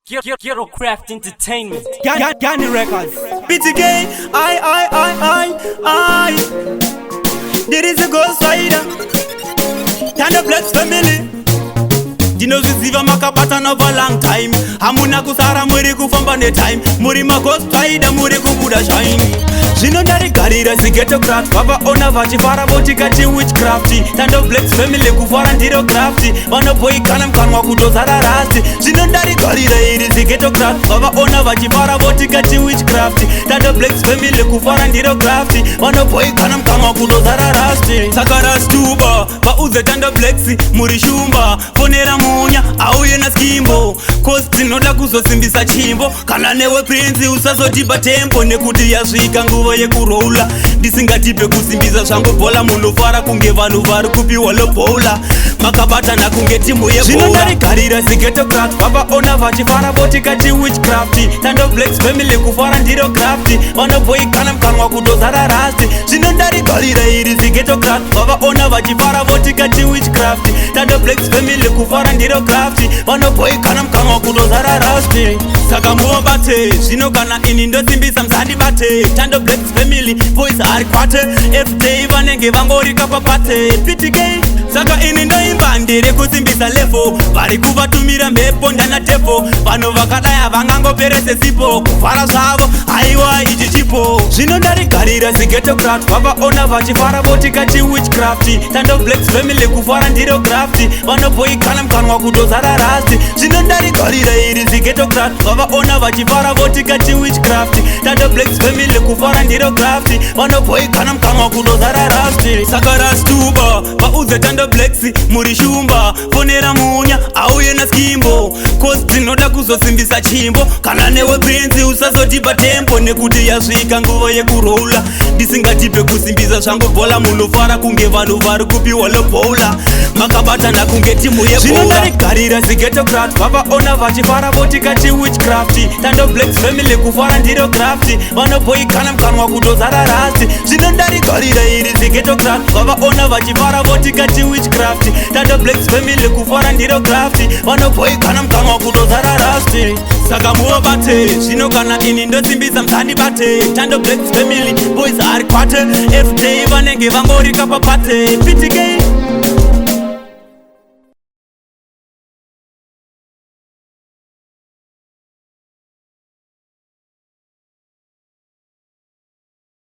Ghetto Craft Entertainment. Gani Records. BTK, I. There is a ghost rider. Tanda Blacks family. Ndinoziziva makapatana for long time. Hamuna kusara muri kufamba ne time. Muri ma ghost rider muri kubuda shine. Zvinondarigarira zigeto craft. Vavaona vachifara votikati witchcraft. Tanda Blacks family kufara ndiro craft. Vanoboikana mkanwa kutozara rasti. Zvinondarigarira iri zigeto craft. Vavaona vachifara votikati witchcraft. Tanda Blacks family kufara ndiro craft. Vanoboikana mkanwa kutozara rasti. Saka rastuba vauze Tanda Blacks muri shumba. Fonera munya auye na skimbo. Cause tinoda kuzosimbisa chimbo. Kana newe prince usazotipa tempo. Nekuti yasvika nguva yekuroula. Ndisingatipe kusimbisa zvangu bhola. Munofara kunge vanhu vari kupiwa lobhola. Makabatana kunge timu yebola. Zvinondarigarira zigeto craft. Vavaona vachifara votikati witchcraft. Tanda Blacks family kufara ndiro craft. Vanoboikana mkanwa kutozara rasti. Zvinondarigarira iri zigeto craft. Vavaona vachifara votikati witchcraft. Tanda Blacks family kufara ndiro craft. Vanoboikana mkanwa kutozara rasti. Saka muobate zvino kana ini ndosimbisa musandibate. Tanda Blacks family boys ari kwate. Everyday vanenge vangorika papate. PTK saka ini ndoimba ndiri kusimbisa level. Vari kuvatumira mhepo ndana tepo. Vanhu vakadai havangangoperese sipo. Kufara zvavo aiwa ichi chipo. Zvinondarigarira zigeto craft. Vavaona vachifara votikati witchcraft. Tanda Blacks family kufara ndiro craft. Vanoboikana mkanwa kutozara rasti. Zvinondarigarira iri zigeto craft. Vavaona vachifara votikati witchcraft. Tanda Blacks family kufara ndiro craft. Vanoboikana mkanwa kutozara rasti. Saka rastuba vauze Tanda Blacks muri shumba. Fonera munya auye na skimbo. Cause tinoda kuzosimbisa chimbo. Kana newe prince usazotipa tempo. Nekuti yasvika nguva yekuroula. Ndisingatipe kusimbisa zvangu bhola. Munofara kunge vanhu vari kupiwa lobhola. Makabatana kunge timu yebola. Zvinondarigarira zigeto craft. Vavaona vachifara votikati witchcraft. Tanda Blacks family kufara ndiro craft. Vanoboikana mkanwa kutozara rasti. Zvinondarigarira iri zigeto craft. Vavaona vachifara votikati witchcraft. Tanda Blacks family kufara ndiro craft. Vanoboikana mkanwa kutozara rasti. Saka muobate zvino kana ini ndosimbisa musandibate. Tanda Blacks family boys ari kwate. Everyday vanenge vangorika papate. PTK